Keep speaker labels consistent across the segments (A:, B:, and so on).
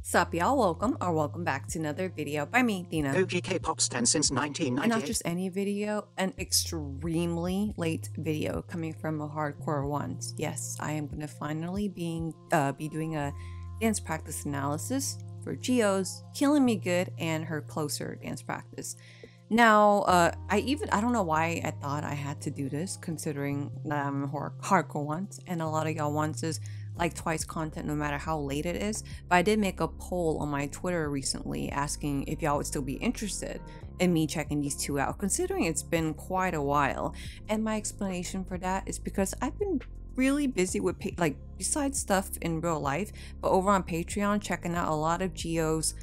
A: Sup y'all, welcome back to another video by me, Dina.
B: OG K-pop stan since
A: And
B: 1998.
A: not just any video, an extremely late video coming from a hardcore one. Yes, I am gonna finally be doing a dance practice analysis for Jihyo's Killing Me Good and her Closer dance practice. Now, I don't know why I thought I had to do this, considering that I'm a hardcore ones, and a lot of y'all wants is like Twice content no matter how late it is. But I did make a poll on my Twitter recently asking if y'all would still be interested in me checking these two out, considering it's been quite a while. And my explanation for that is because I've been really busy with besides stuff in real life, but over on Patreon checking out a lot of Jihyo's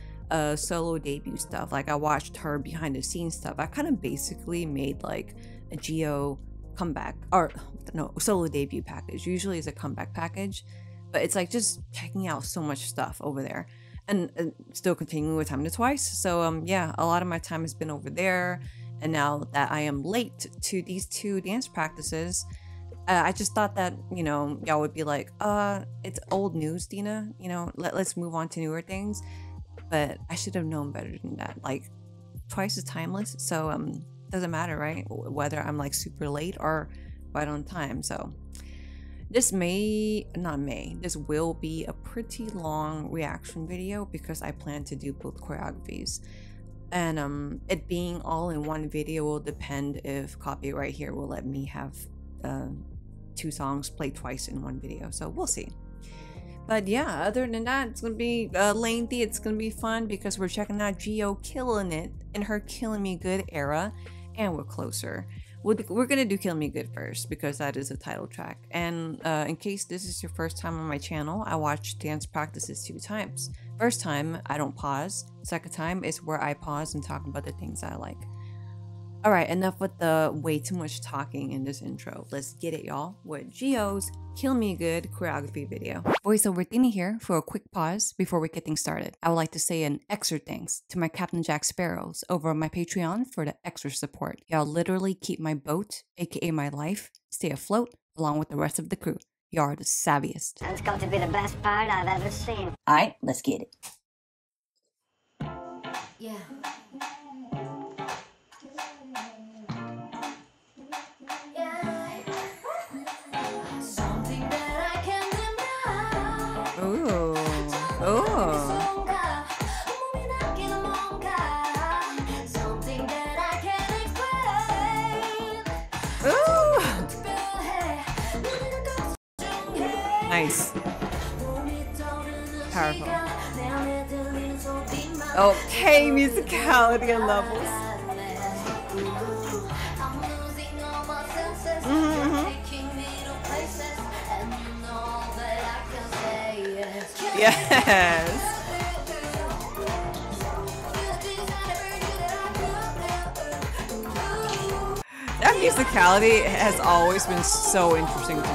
A: solo debut stuff. Like I watched her behind the scenes stuff. I kind of basically made like a Jihyo comeback, or no, solo debut package. Usually is a comeback package, but it's like just checking out so much stuff over there and still continuing with Time to Twice. So yeah, a lot of my time has been over there, and now that I am late to these two dance practices, I just thought that, you know, y'all would be like, it's old news, Dina, you know, let's move on to newer things. But I should have known better than that. Like, Twice is timeless, so doesn't matter, right, whether I'm like super late or right on time. So this will be a pretty long reaction video because I plan to do both choreographies, and it being all in one video will depend if copyright here will let me have two songs played twice in one video, so we'll see. But yeah, other than that, it's gonna be lengthy. It's gonna be fun because we're checking out Jihyo killing it in her Killing Me Good era, and we're closer. We're gonna do Killing Me Good first because that is a title track. And in case this is your first time on my channel, I watch dance practices 2 times. First time, I don't pause. Second time is where I pause and talk about the things I like. Alright, enough with the way too much talking in this intro. Let's get it, y'all, with Jihyo's Kill Me Good choreography video. Voiceover Dina here for a quick pause before we get things started. I would like to say an extra thanks to my Captain Jack Sparrows over on my Patreon for the extra support. Y'all literally keep my boat, aka my life, stay afloat along with the rest of the crew. Y'all are the savviest.
C: That's got to be the best part I've ever seen.
A: Alright, let's get it.
C: Yeah.
A: Ooh. Ooh. Ooh. Nice. Powerful. Okay, musicality and levels. Yes. That musicality has always been so interesting to me.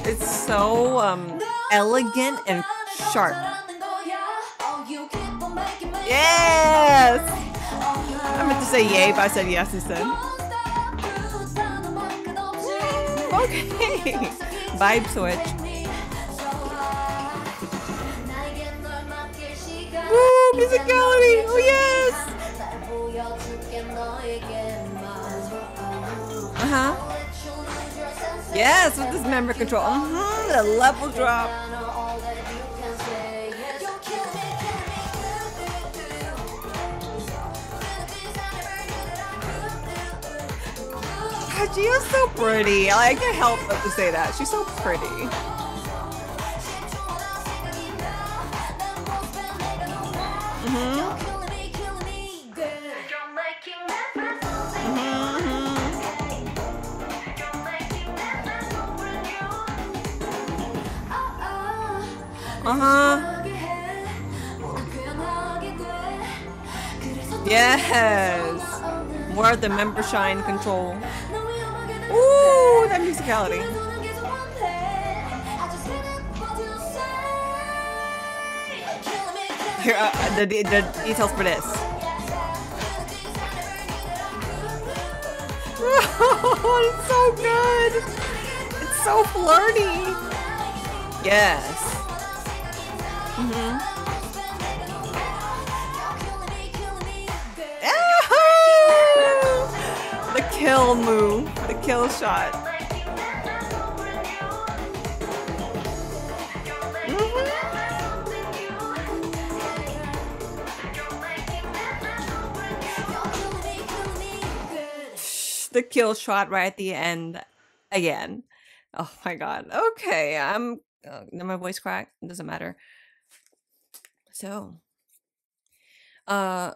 A: It's so elegant and sharp. Yes! I meant to say yay, but I said yes instead. Okay. Vibe switch. Woo! Musicality! Oh yes! Uh-huh. Yes, with this member control. The level drop. Jihyo's so pretty. I can't help but to say that. She's so pretty. Yes. More of the member shine control. Ooh, that musicality. Here, the details for this. Oh, it's so good. It's so flirty. Yes. The kill move, the kill shot. The kill shot right at the end again. Oh my god. Okay, my voice cracked. It doesn't matter. So, I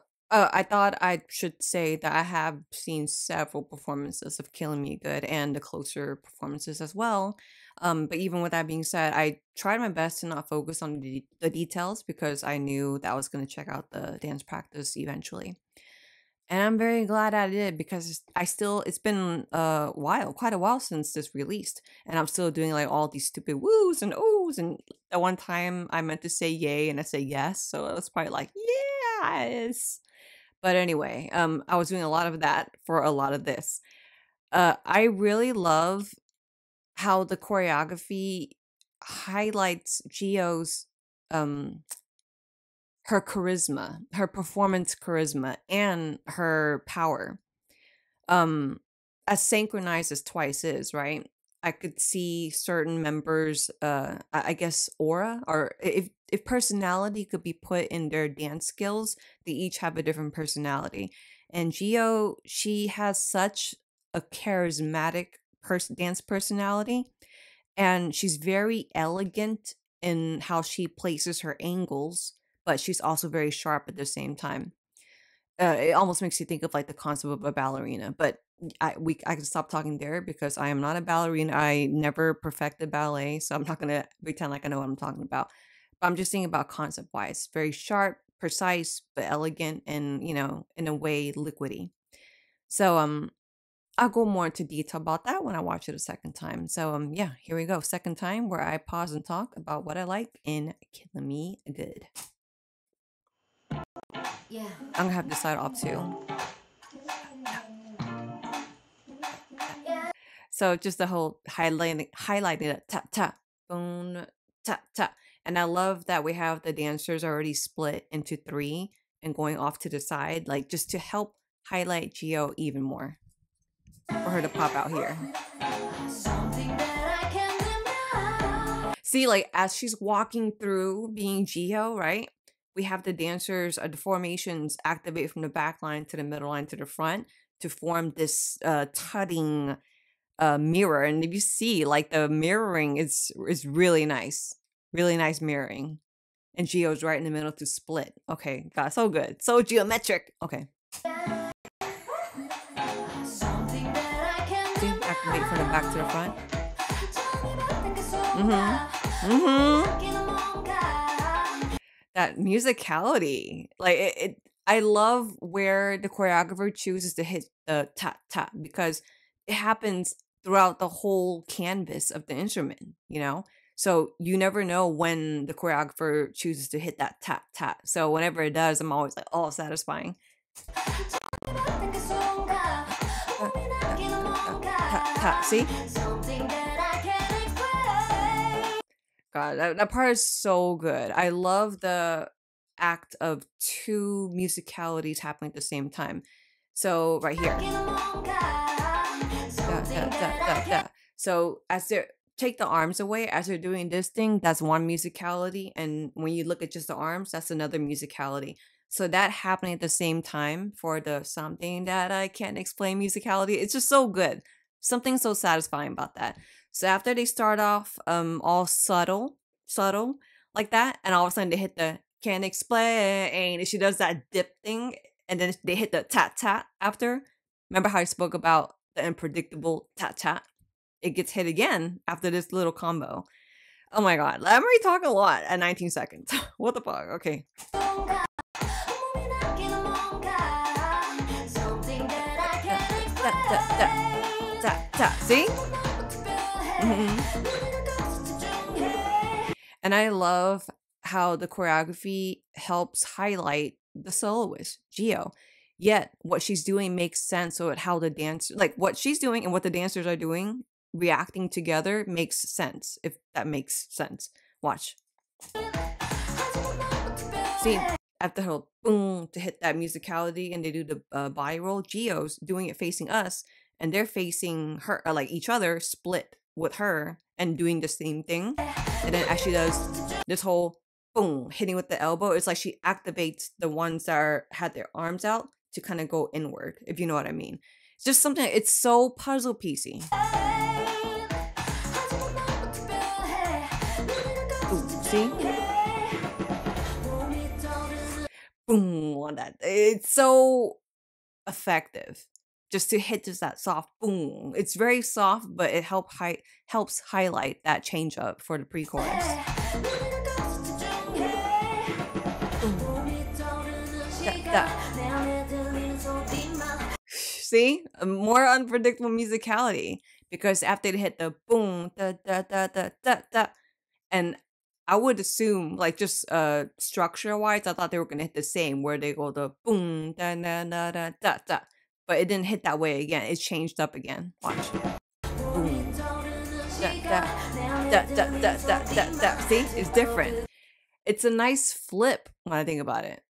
A: thought I should say that I have seen several performances of Killing Me Good and the closer performances as well. But even with that being said, I tried my best to not focus on the details because I knew that I was going to check out the dance practice eventually. And I'm very glad I did because it's been quite a while since this released. And I'm still doing like all these stupid woos and ohs. And at one time I meant to say yay and I say yes. So it was probably like, yes. But anyway, I was doing a lot of that for a lot of this. I really love how the choreography highlights Jihyo's her charisma, her performance charisma, and her power. As synchronized as Twice is, right? I could see certain members, I guess aura, or if personality could be put in their dance skills, they each have a different personality. And Jihyo, she has such a charismatic dance personality, and she's very elegant in how she places her angles, but she's also very sharp at the same time. It almost makes you think of like the concept of a ballerina, but I can stop talking there because I am not a ballerina. I never perfected ballet, so I'm not gonna pretend like I know what I'm talking about. But I'm just thinking about concept wise, very sharp, precise, but elegant, and in a way, liquidy. So I'll go more into detail about that when I watch it a second time. So yeah, here we go, second time where I pause and talk about what I like in Killing Me Good. Yeah, I'm gonna have this side off too. So just the whole highlighting it, tap tap, boom, tap tap, and I love that we have the dancers already split into 3 and going off to the side, like just to help highlight Jihyo even more, for her to pop out here. See, like as she's walking through being Jihyo, right? We have the dancers, the formations activate from the back line to the middle line to the front to form this tutting mirror. And if you see, like the mirroring is really nice mirroring. And Jihyo's right in the middle to split. Okay, God, so good, so geometric. Okay. See, activate from the back to the front. That musicality, like I love where the choreographer chooses to hit the tap tap because it happens throughout the whole canvas of the instrument, so you never know when the choreographer chooses to hit that tap tap. So whenever it does, I'm always like, oh, satisfying. See? God, that part is so good. I love the act of 2 musicalities happening at the same time. So right here. So as they take the arms away, as they're doing this thing, that's one musicality. And when you look at just the arms, that's another musicality. So that happening at the same time for the something that I can't explain musicality, it's just so good. Something so satisfying about that. So after they start off all subtle like that, and all of a sudden they hit the can't explain, and she does that dip thing, and then they hit the tat tat after. Remember how I spoke about the unpredictable tat tat? It gets hit again after this little combo. Oh my god, I'm already talking a lot at 19 seconds. What the fuck? Okay. See? And I love how the choreography helps highlight the soloist, Jihyo. Yet what she's doing makes sense. So how the dance, like what she's doing and what the dancers are doing, reacting together makes sense. If that makes sense, watch. See, after her boom to hit that musicality, and they do the body roll. Jihyo's doing it facing us, and they're facing her, like each other, split with her, and doing the same thing. And then as she does this whole boom, hitting with the elbow, it's like she activates the ones that had their arms out to kind of go inward, if you know what I mean. It's just something, it's so puzzle piecey. Ooh, see? Boom on that. It's so effective. Just to hit just that soft boom. It's very soft, but it helps highlight that change up for the pre-chorus. See? A more unpredictable musicality. Because after they hit the boom, da da da da da da, and I would assume, like, just structure-wise, I thought they were gonna hit the same, where they go the boom, da da da da da da. But it didn't hit that way again. It changed up again. Watch. Boom. Da da da da da da da da. See? It's different. It's a nice flip when I think about it.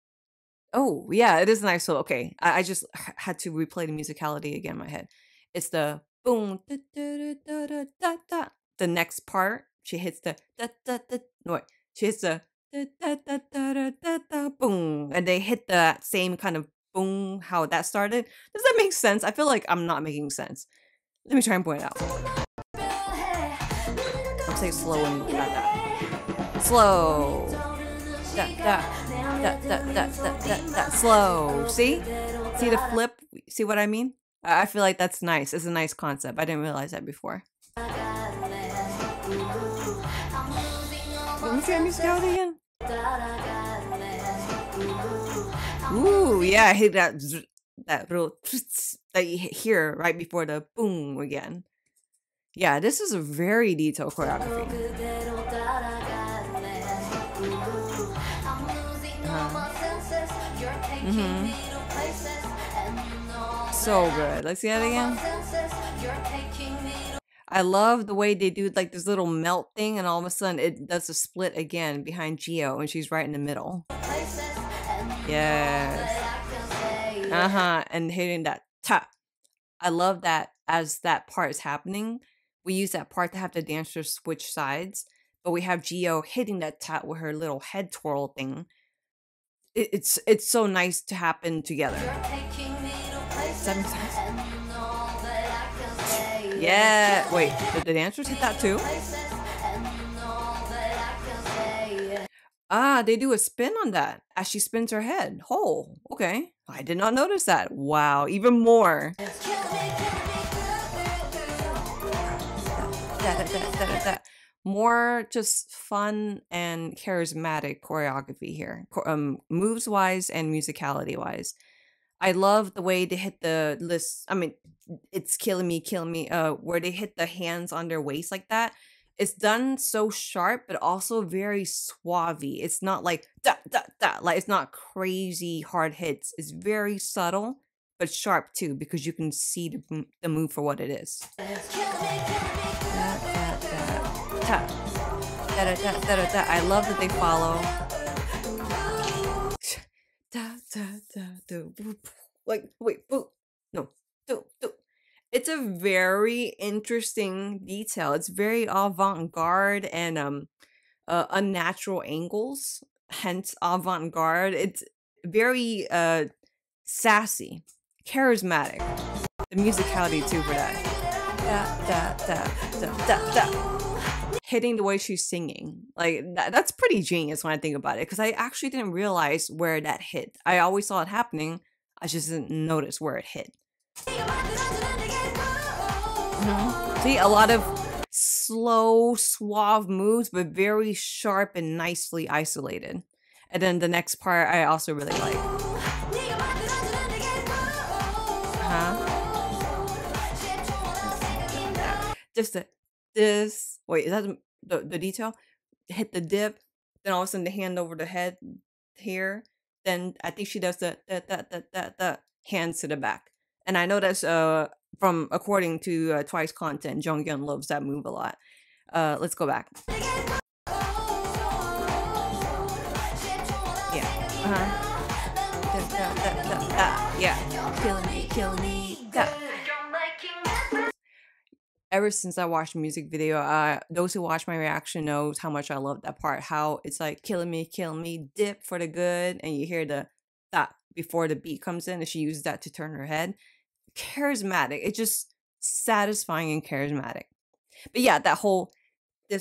A: Oh, yeah, it is nice. So, okay. I just had to replay the musicality again in my head. It's the boom, da da da da da da. The next part, she hits the da da da. No, wait. She hits the da da da da da da da boom. And they hit that same kind of boom, how that started. Does that make sense? I feel like I'm not making sense. Let me try and point it out. I'll say slow and da da. Slow. Da da da da da da da da. Slow. See? See the flip? See what I mean? I feel like that's nice. It's a nice concept. I didn't realize that before. Let me see that musicality again. Ooh, yeah, I hate that little that you hear right before the boom again. Yeah, this is a very detailed choreography. So good. Let's see that again. I love the way they do like this little melt thing, and all of a sudden it does a split again behind Jihyo, and she's right in the middle. Yes. And hitting that ta. I love that as that part is happening. We use that part to have the dancers switch sides, but we have Jihyo hitting that ta with her little head twirl thing. It's so nice to happen together. Does that make sense? Yeah. Wait, did the dancers hit that too? Ah, they do a spin on that as she spins her head. Oh, okay. I did not notice that. Wow, even more. More just fun and charismatic choreography here, moves wise and musicality wise. I love the way they hit the list. I mean, it's killing me. Where they hit the hands on their waist like that. It's done so sharp, but also very suave. It's not like da da da. Like it's not crazy hard hits. It's very subtle, but sharp too, because you can see the move for what it is. I love that they follow. Like, wait, no, it's a very interesting detail. It's very avant-garde and unnatural angles, hence avant-garde. It's very sassy, charismatic. The musicality too for that. Hitting the way she's singing, like that's pretty genius when I think about it, because I actually didn't realize where that hit. I always saw it happening, I just didn't notice where it hit. See, a lot of slow, suave moves, but very sharp and nicely isolated. And then the next part I also really like. Just this. Wait, is that the detail? Hit the dip, then all of a sudden the hand over the head, here, then I think she does the hands to the back. And I know that's from according to Twice content, Jonghyun loves that move a lot. Let's go back. Yeah. Yeah. Killing me. Ever since I watched the music video, those who watch my reaction knows how much I love that part. How it's like killing me, dip for the good, and you hear the that before the beat comes in, and she uses that to turn her head. Charismatic. It's just satisfying and charismatic. But yeah, that whole the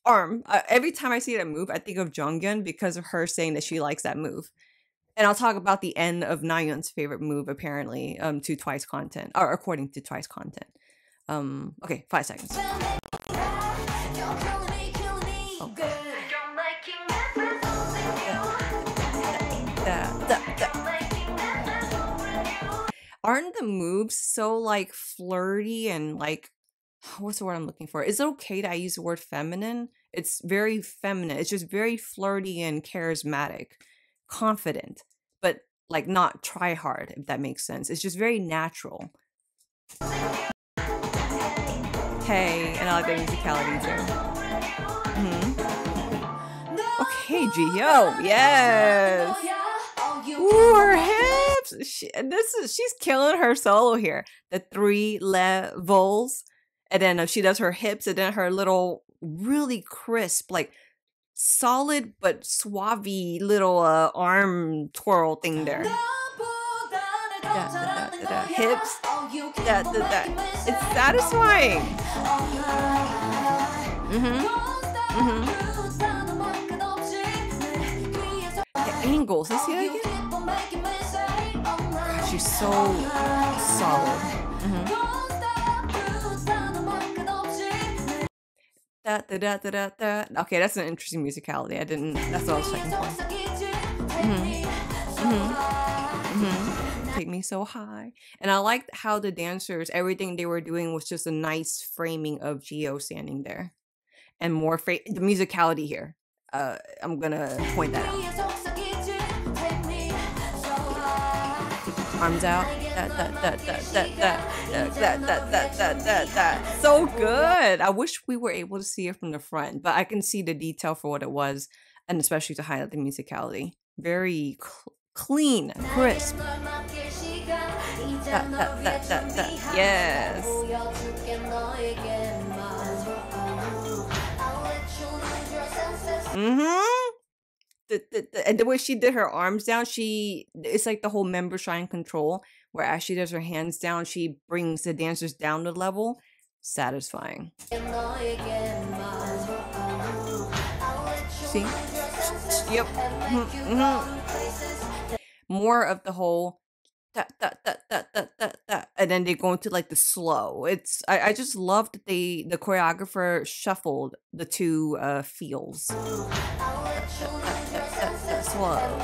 A: arm. Every time I see that move, I think of Jonghyun because of her saying that she likes that move. And I'll talk about the end of Nayeon's favorite move, apparently, to Twice content, or according to Twice content. Okay, 5 seconds. Oh. Aren't the moves so like flirty and like, what's the word I'm looking for? Is it okay that I use the word feminine? It's very feminine. It's just very flirty and charismatic, confident, but like not try hard, if that makes sense. It's just very natural. Hey, and I like the musicality too. Okay, Jihyo, yes. Ooh, her hips. She's killing her solo here. The 3 levels, and then she does her hips, and then her little really crisp, like solid but suave little arm twirl thing there. Hips. It's satisfying. The angles. Let's see that again. God, she's so solid. Okay, that's an interesting musicality. That's what I was checking for. Take me so high. And I liked how the dancers, everything they were doing was just a nice framing of Jihyo standing there. And more the musicality here. I'm gonna point that out. Arms out. So good. I wish we were able to see it from the front, but I can see the detail for what it was, and especially to highlight the musicality. Very clean, crisp. Yes. And the way she did her arms down, it's like the whole member shine control, where as she does her hands down, she brings the dancers down the level. Satisfying. See? Yep. More of the whole and then they go into like the slow. I just love that the choreographer shuffled the two feels. Slow.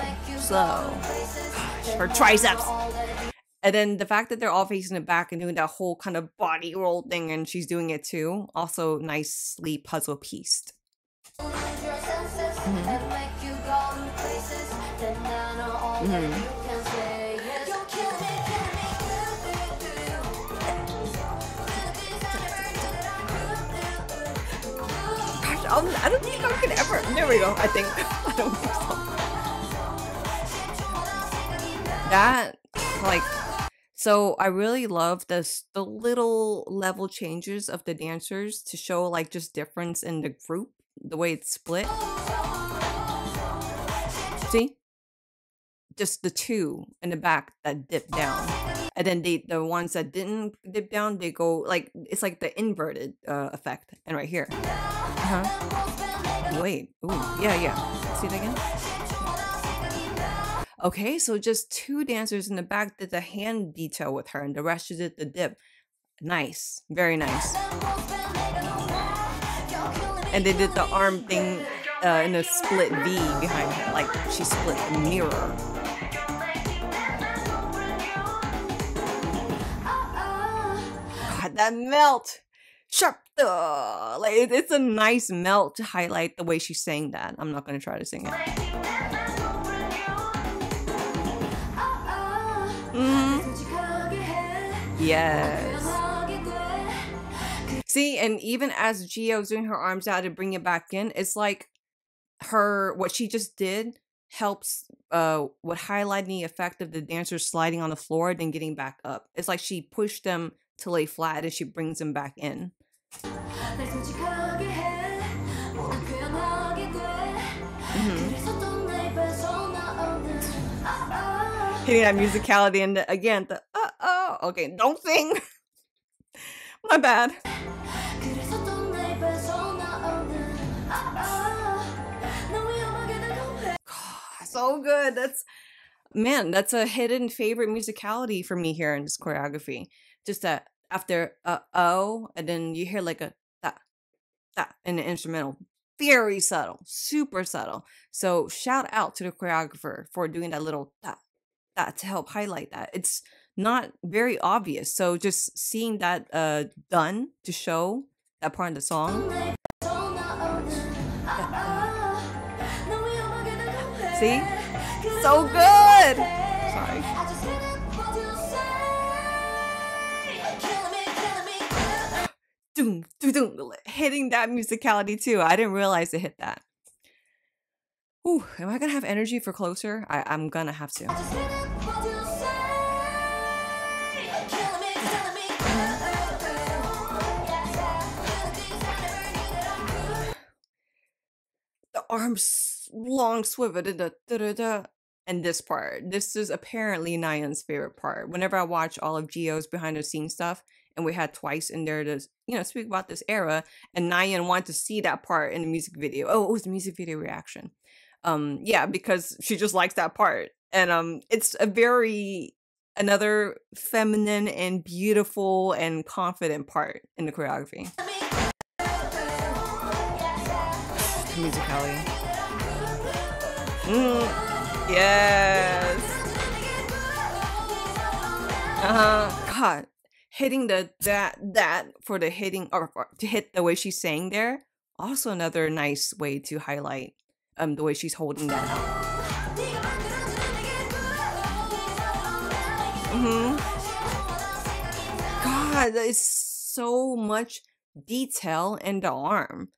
A: Her triceps. And then the fact that they're all facing the back and doing that whole kind of body roll thing, and she's doing it too. Also nicely puzzle pieced. I don't think I could ever. There we go. I think. I don't think so. That, like, so I really love the little level changes of the dancers to show like just difference in the group, the way it's split. See? Just the two in the back that dip down. And then the ones that didn't dip down, they go like, it's like the inverted effect. And right here. Wait. Ooh. Yeah. See it again? Okay, so just two dancers in the back did the hand detail with her, and the rest just did the dip. Nice. Very nice. And they did the arm thing in a split V behind her. Like, she split the mirror. God, that melt! Sharp! Like, it's a nice melt to highlight the way she sang that. I'm not going to try to sing it. Yes. See, and even as Jihyo's doing her arms out to bring it back in, it's like what she just did helps with highlighting the effect of the dancers sliding on the floor then getting back up. It's like she pushed them to lay flat and she brings them back in. Hitting that musicality and again the okay, don't sing. My bad. So good. That's a hidden favorite musicality for me here in this choreography. Just that after oh, and then you hear like a da in the instrumental. Very subtle, super subtle. So shout out to the choreographer for doing that little da to help highlight that. It's not very obvious. So just seeing that done to show that part of the song. See? So good! Sorry. Doom, doom, doom. Hitting that musicality too. I didn't realize it hit that. Ooh, am I gonna have energy for closer? I'm gonna have to. The arms long swivel, and this part. This is apparently Nayeon's favorite part. Whenever I watch all of Jihyo's behind the scenes stuff, and we had twice in there to speak about this era, and Nayeon wanted to see that part in the music video. Oh, it was the music video reaction. Yeah, because she just likes that part, and it's another feminine and beautiful and confident part in the choreography. Musicality. Yes. God, hitting that for the hitting or to hit the way she's saying there. Also another nice way to highlight the way she's holding that out. God, that is so much detail in the arm.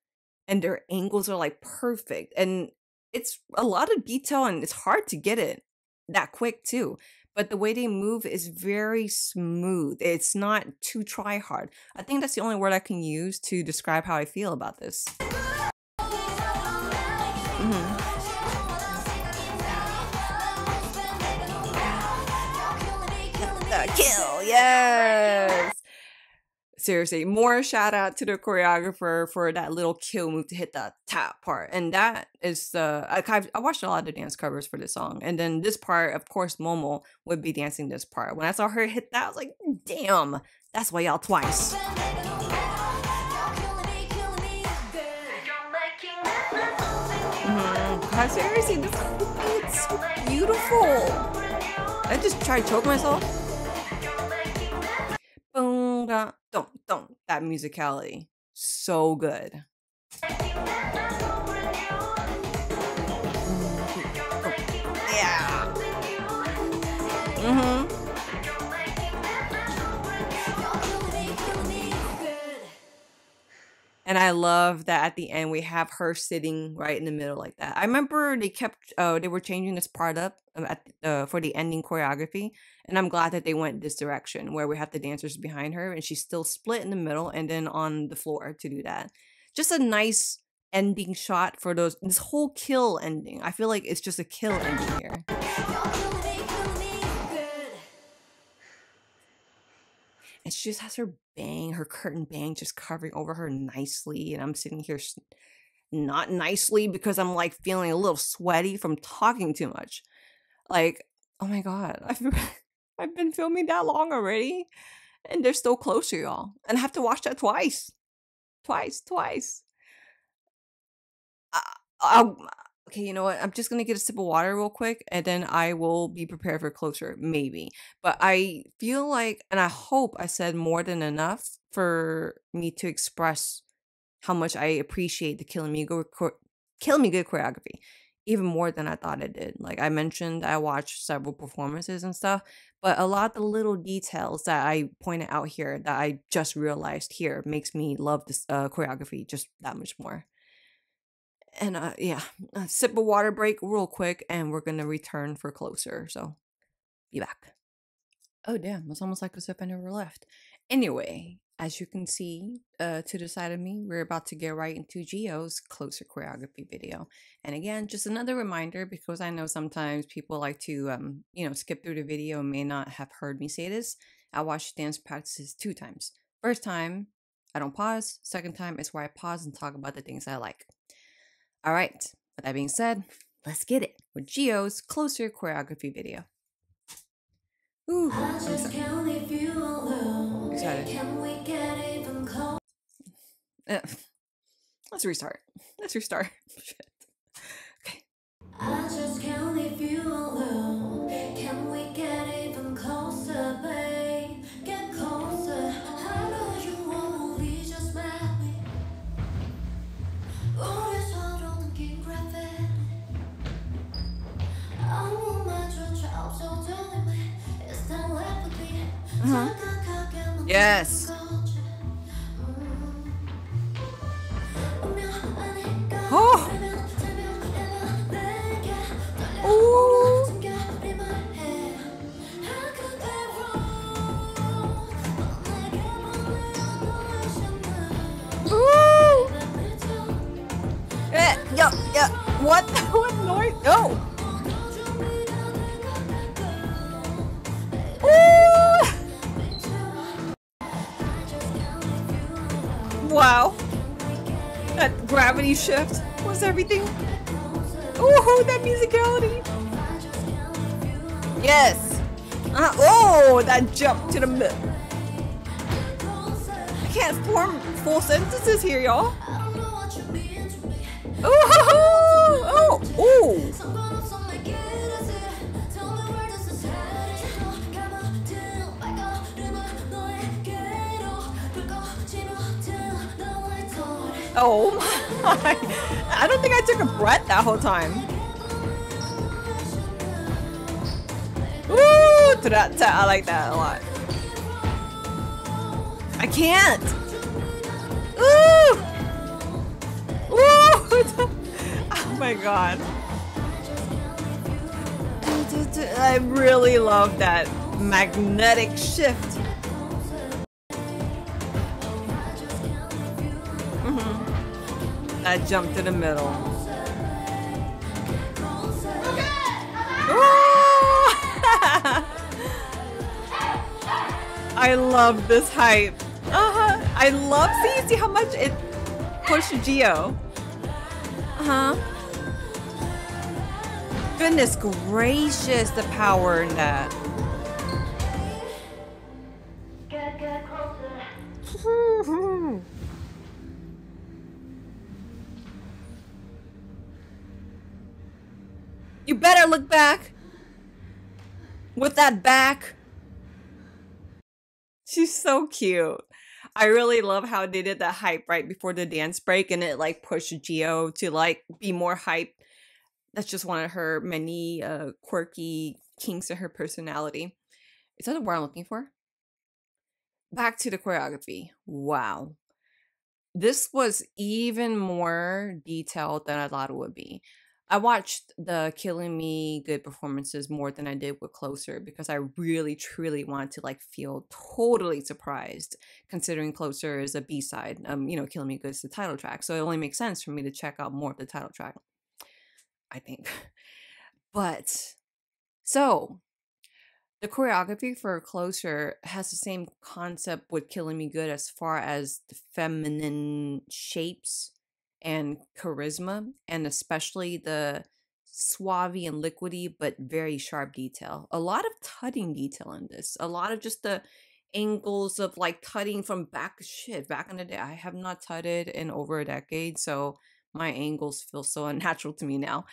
A: And their angles are like perfect. And it's a lot of detail and it's hard to get it that quick too. But the way they move is very smooth. It's not too try hard. I think that's the only word I can use to describe how I feel about this. The kill, yes. Seriously, more shout out to the choreographer for that little kill move to hit that tap part. And that is I watched a lot of dance covers for this song. And then this part, of course, Momo would be dancing this part. When I saw her hit that, I was like, damn, that's why y'all twice. God, seriously, it's so beautiful. I just tried to choke myself. Boom, don't. That musicality. So good. Yeah. And I love that at the end we have her sitting right in the middle like that. I remember they were changing this part up for the ending choreography, and I'm glad that they went this direction where we have the dancers behind her and she's still split in the middle and then on the floor to do that. Just a nice ending shot for this whole kill ending. I feel like it's just a kill ending here. And she just has her curtain bang just covering over her nicely. And I'm sitting here not nicely because I'm like feeling a little sweaty from talking too much. Like, oh my God, I've been filming that long already. And they're still closer, y'all. And I have to watch that twice. Okay, you know what? I'm just going to get a sip of water real quick and then I will be prepared for closer, maybe. But I feel like, and I hope I said more than enough for me to express how much I appreciate the Killing Me Good choreography. even more than I thought it did. Like I mentioned, I watched several performances and stuff, but a lot of the little details that I pointed out here that I just realized here makes me love this choreography just that much more. And yeah, a sip of water break real quick, and we're gonna return for closer. So be back. Oh damn, it's almost like as if I never left. Anyway, as you can see to the side of me, we're about to get right into Jihyo's closer choreography video. And again, just another reminder, because I know sometimes people like to skip through the video and may not have heard me say this. I watch dance practices 2 times. First time, I don't pause. Second time is where I pause and talk about the things I like. All right, with that being said, let's get it with Jihyo's closer choreography video. Ooh, I'm excited. Let's restart. Shit. Okay. I just can't leave you alone. Can we get even closer, babe? Get closer. I know you won't leave, just met me. 우리 서로 느낀 gravity. 아무 말조차 없어도 it's telepathy. Yes. Oh. Ooh. Ooh. Yeah. What? What noise? Oh. Ooh. Wow. That gravity shift was everything. Oh, that musicality. Yes. Oh, that jump to the middle. I can't form full sentences here, y'all. Oh. Oh my. I don't think I took a breath that whole time. Ooh, I like that a lot. I can't. Ooh. Ooh. Oh my god. I really love that magnetic shift. That jump to the middle. I love this hype. I love see how much it pushed Jihyo. Goodness gracious, the power in that. You better look back with that back. She's so cute. I really love how they did that hype right before the dance break, and it like pushed Jihyo to like be more hype. That's just one of her many quirky kinks in her personality. Is that the word I'm looking for? Back to the choreography. Wow. This was even more detailed than I thought it would be. I watched the Killing Me Good performances more than I did with Closer because I really truly wanted to like feel totally surprised, considering Closer is a B-side. Killing Me Good is the title track, so it only makes sense for me to check out more of the title track, I think. But so the choreography for Closer has the same concept with Killing Me Good as far as the feminine shapes and charisma, and especially the suave and liquidy but very sharp detail. A lot of tutting detail in this. A lot of just the angles of like tutting from back in the day. I have not tutted in over a decade, so my angles feel so unnatural to me now.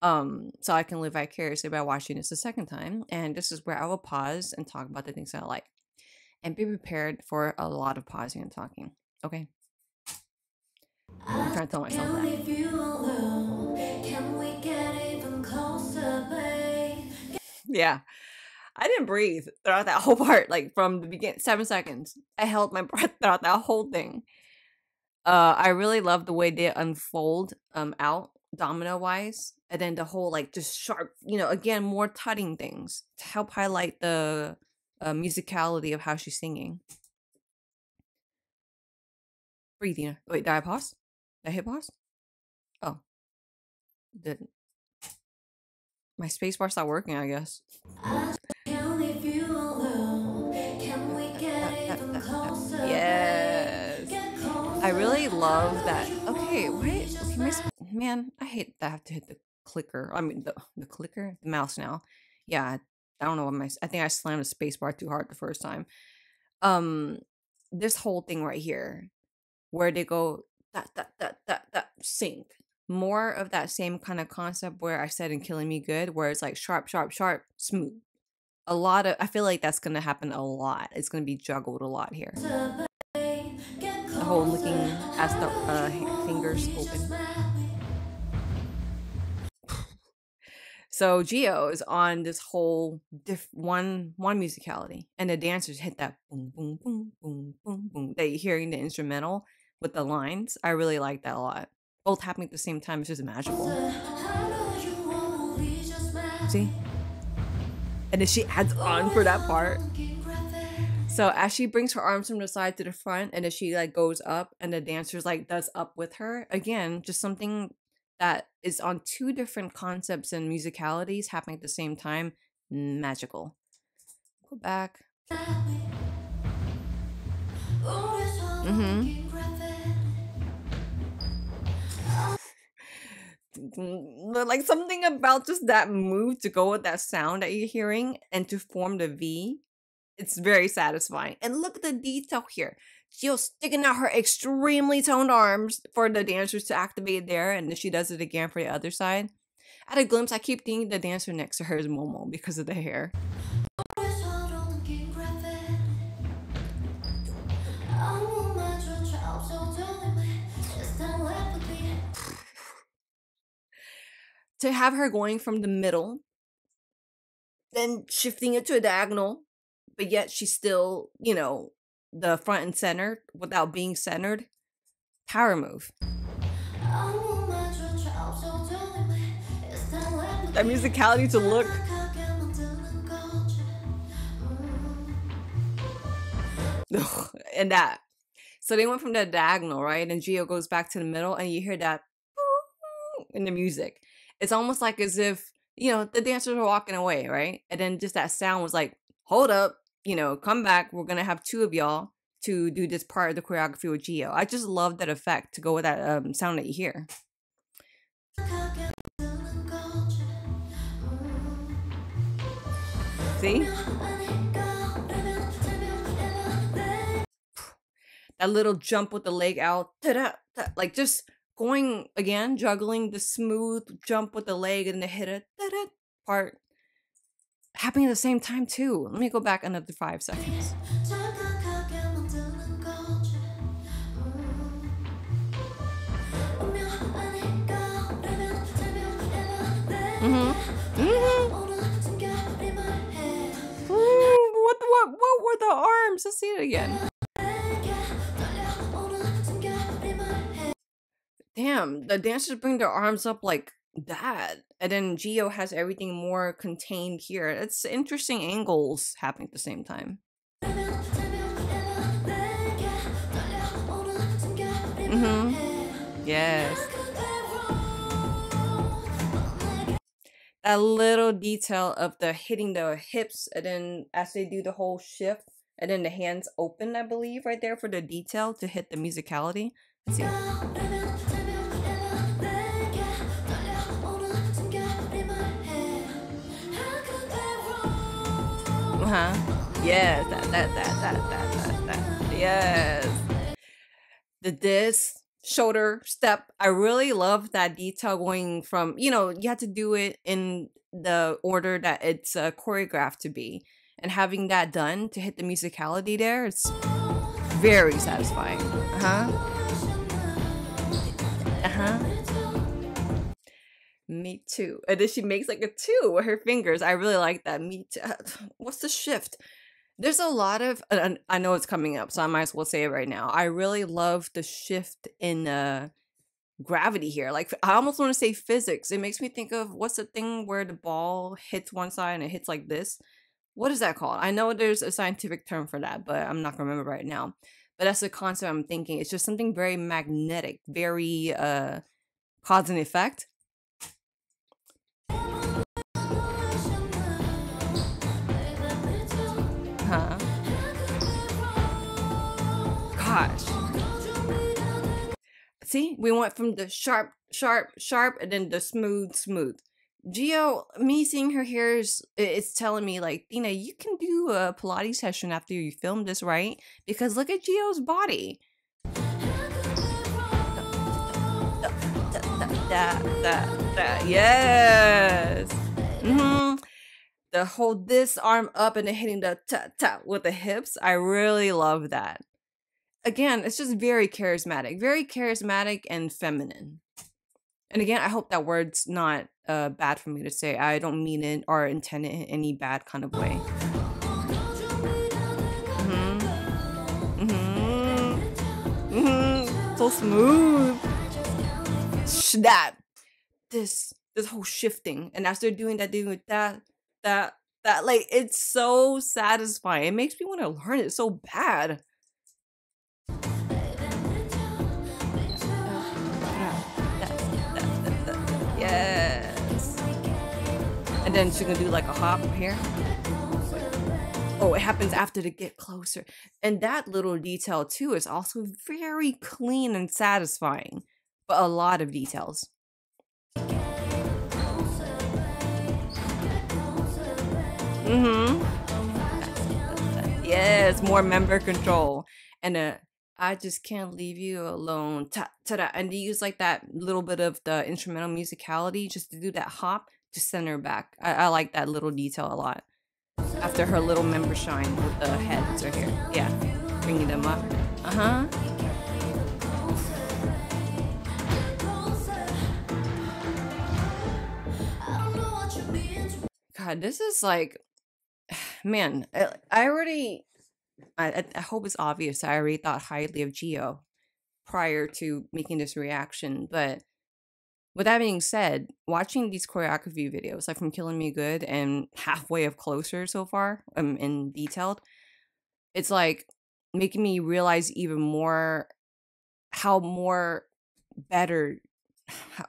A: So I can live vicariously by watching this a second time, and this is where I will pause and talk about the things I like. And be prepared for a lot of pausing and talking. Okay. I'm trying to tell myself that. Yeah. I didn't breathe throughout that whole part, like from the beginning, 7 seconds. I held my breath throughout that whole thing. I really love the way they unfold out domino wise, and then the whole like just sharp, again more tutting things to help highlight the musicality of how she's singing. Breathing. Wait, did I pause? Did I hit pause? Oh, didn't. My spacebar stopped working, I guess. Yes. I really love that. Okay, wait. Okay, man, I hate that I have to hit the clicker. I mean, the clicker? The mouse now. Yeah, I don't know what I think I slammed the spacebar too hard the first time. This whole thing right here, where they go, that, sync. More of that same kind of concept where I said in Killing Me Good, where it's like sharp, sharp, sharp, smooth. I feel like that's going to happen a lot. It's going to be juggled a lot here. The whole looking as the fingers open. So Jihyo is on this whole one musicality, and the dancers hit that boom, boom, boom, boom, boom, boom that you hear in the instrumental with the lines. I really like that a lot. Both happening at the same time is just magical. See? And then she adds on for that part. So as she brings her arms from the side to the front, and then she like goes up, and the dancers like does up with her. Again, just something that is on two different concepts and musicalities happening at the same time. Magical. Go back. Like something about just that move to go with that sound that you're hearing and to form the V. It's very satisfying. And look at the detail here. Jihyo's sticking out her extremely toned arms for the dancers to activate there, and then she does it again for the other side. At a glimpse, I keep thinking the dancer next to her is Momo because of the hair. To have her going from the middle, then shifting it to a diagonal, but yet she's still, the front and center without being centered. Power move. That musicality to look. And that. So they went from the diagonal, right? And Jihyo goes back to the middle, and you hear that in the music. It's almost like as if, the dancers are walking away, right? And then just that sound was like, hold up, come back. We're going to have two of y'all to do this part of the choreography with Jihyo. I just love that effect to go with that sound that you hear. See? That little jump with the leg out. Like just going again, juggling the smooth jump with the leg and the hit it part happening at the same time too. Let me go back another 5 seconds. What were the arms? Let's see it again. Damn, the dancers bring their arms up like that. And then Jihyo has everything more contained here. It's interesting angles happening at the same time. Yes. That little detail of the hitting the hips, and then as they do the whole shift, and then the hands open, I believe, right there for the detail to hit the musicality. Let's see. Yes, that. Yes. This shoulder step, I really love that detail going from, you have to do it in the order that it's choreographed to be, and having that done to hit the musicality there, it's very satisfying. Me too. And then she makes like a 2 with her fingers. I really like that. Me too. What's the shift? There's a lot of, and I know it's coming up, so I might as well say it right now. I really love the shift in gravity here. Like, I almost want to say physics. It makes me think of, what's the thing where the ball hits one side and it hits like this? What is that called? I know there's a scientific term for that, but I'm not gonna remember right now. But that's the concept I'm thinking. It's just something very magnetic, very cause and effect. Huh? Gosh. See, we went from the sharp, and then the smooth. Jihyo, me seeing her hair it's telling me like, Tina, you can do a Pilates session after you film this, right? Because look at Jihyo's body. Yes. The hold this arm up and then hitting the ta with the hips. I really love that. Again, it's just very charismatic and feminine. And again, I hope that word's not bad for me to say. I don't mean it or intend it in any bad kind of way. So smooth. This whole shifting, and as they're doing that, like, it's so satisfying. It makes me want to learn it so bad. Yes. And then she's gonna do like a hop here. Oh, it happens after they get closer. And that little detail too is also very clean and satisfying. But a lot of details. Yes, more member control. And I just can't leave you alone. Ta-da. And they use like that little bit of the instrumental musicality just to do that hop to send her back. I like that little detail a lot. After her little member shine with the heads right here. Yeah, bringing them up. God, this is like, man, I hope it's obvious. I already thought highly of Jihyo prior to making this reaction. But with that being said, watching these choreography videos, like from Killing Me Good and halfway of Closer so far, in detailed, it's like making me realize even more how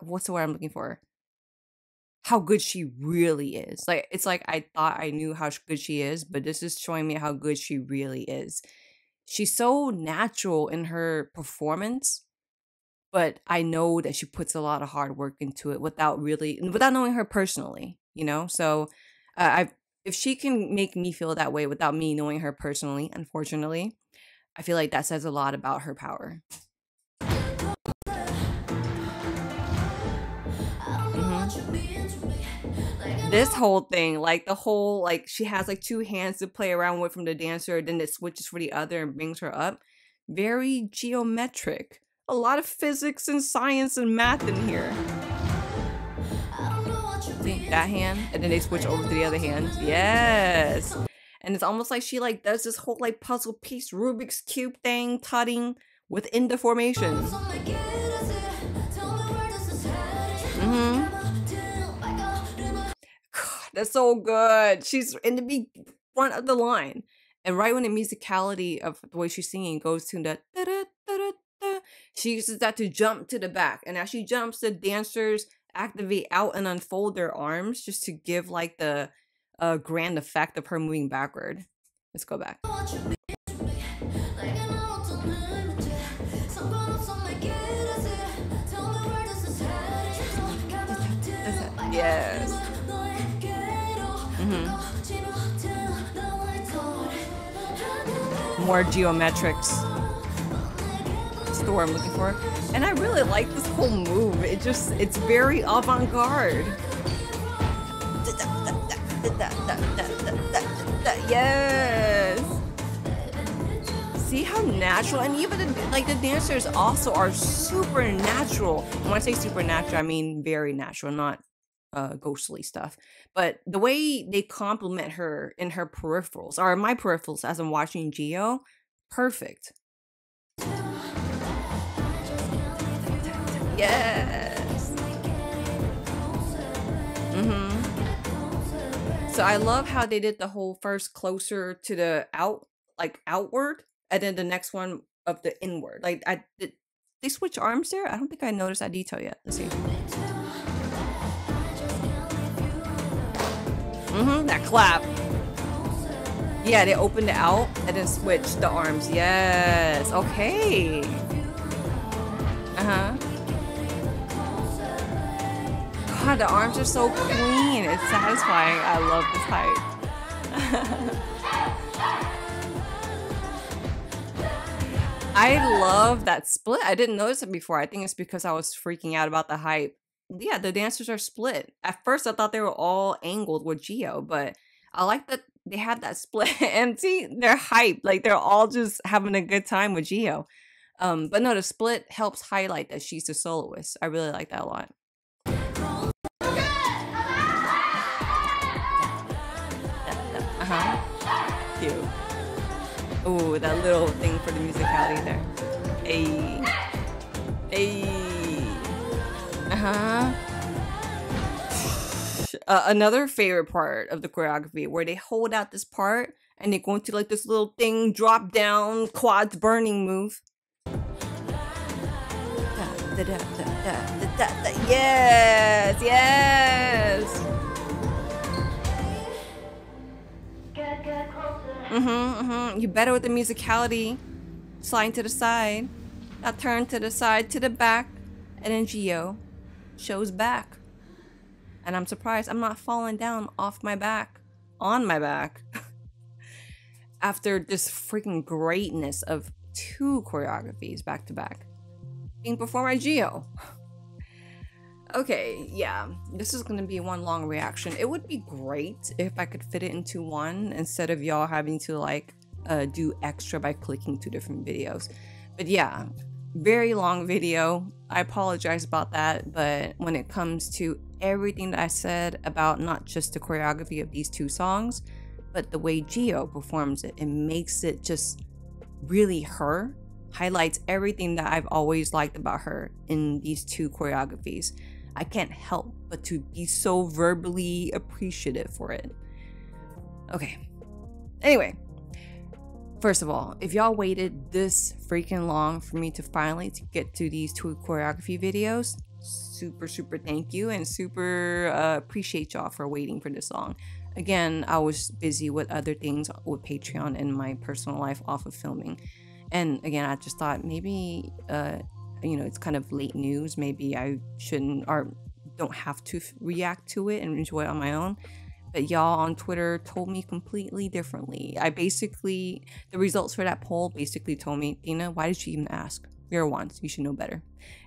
A: what's the word I'm looking for? How good she really is. Like, it's like I thought I knew how good she is, but this is showing me how good she really is. She's so natural in her performance, but I know that she puts a lot of hard work into it without knowing her personally, you know? So if she can make me feel that way without me knowing her personally, unfortunately, I feel like that says a lot about her power. This whole thing, like the whole, like she has like 2 hands to play around with from the dancer, then it switches for the other and brings her up. Very geometric. A lot of physics and science and math in here. See, that hand, and then they switch over to the other hand. Yes. And it's almost like she like does this whole like puzzle piece Rubik's Cube thing, tutting within the formation. That's so good. She's in the front of the line. And right when the musicality of the way she's singing goes to the da-da-da-da-da, she uses that to jump to the back. And as she jumps, the dancers activate out and unfold their arms just to give like the grand effect of her moving backward. Let's go back. Yes. More geometrics. That's the word I'm looking for. And I really like this whole move. It's very avant-garde. Yes. See how natural, and even the dancers also are super natural. And when I say supernatural, I mean very natural, not ghostly stuff. But the way they compliment her in her peripherals, or my peripherals as I'm watching Jihyo, perfect. Yes. So I love how they did the whole first closer to the outward, and then the next one of the inward. Like did they switch arms there? I don't think I noticed that detail yet. Let's see. That clap. Yeah, they opened it out and then switched the arms. Yes. Okay. God, the arms are so clean. It's satisfying. I love this hype. I love that split. I didn't notice it before. I think it's because I was freaking out about the hype. Yeah, the dancers are split. At first, I thought they were all angled with Jihyo, but I like that they had that split. And see, they're hyped. Like, they're all just having a good time with Jihyo. But no, the split helps highlight that she's the soloist. I really like that a lot. Cute. Ooh, that little thing for the musicality there. Hey. Another favorite part of the choreography where they hold out this part and they go into like this little thing, drop down, quads burning move. Yes. You better with the musicality. Sliding to the side. Now turn to the side, to the back. And then Jihyo shows back. And I'm surprised I'm not falling down off my back. On my back. After this freaking greatness of 2 choreographies back to back being performed by Jihyo. Okay, yeah, this is gonna be one long reaction. It would be great if I could fit it into one instead of y'all having to like do extra by clicking 2 different videos. But yeah, very long video. I apologize about that, but when it comes to everything that I said about not just the choreography of these 2 songs, but the way Jihyo performs it, it makes it just really her, highlights everything that I've always liked about her in these 2 choreographies. I can't help but to be so verbally appreciative for it. Okay. Anyway, first of all, if y'all waited this freaking long for me to finally get to these 2 choreography videos, super thank you, and super appreciate y'all for waiting for this long. Again, I was busy with other things with Patreon and my personal life off of filming. And again, I just thought maybe, you know, it's kind of late news. Maybe I shouldn't or don't have to react to it and enjoy it on my own. But y'all on Twitter told me completely differently. The results for that poll basically told me, Tina, why did you even ask? You're once, you should know better.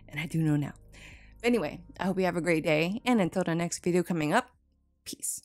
A: And I do know now. But anyway, I hope you have a great day. And until the next video coming up, peace.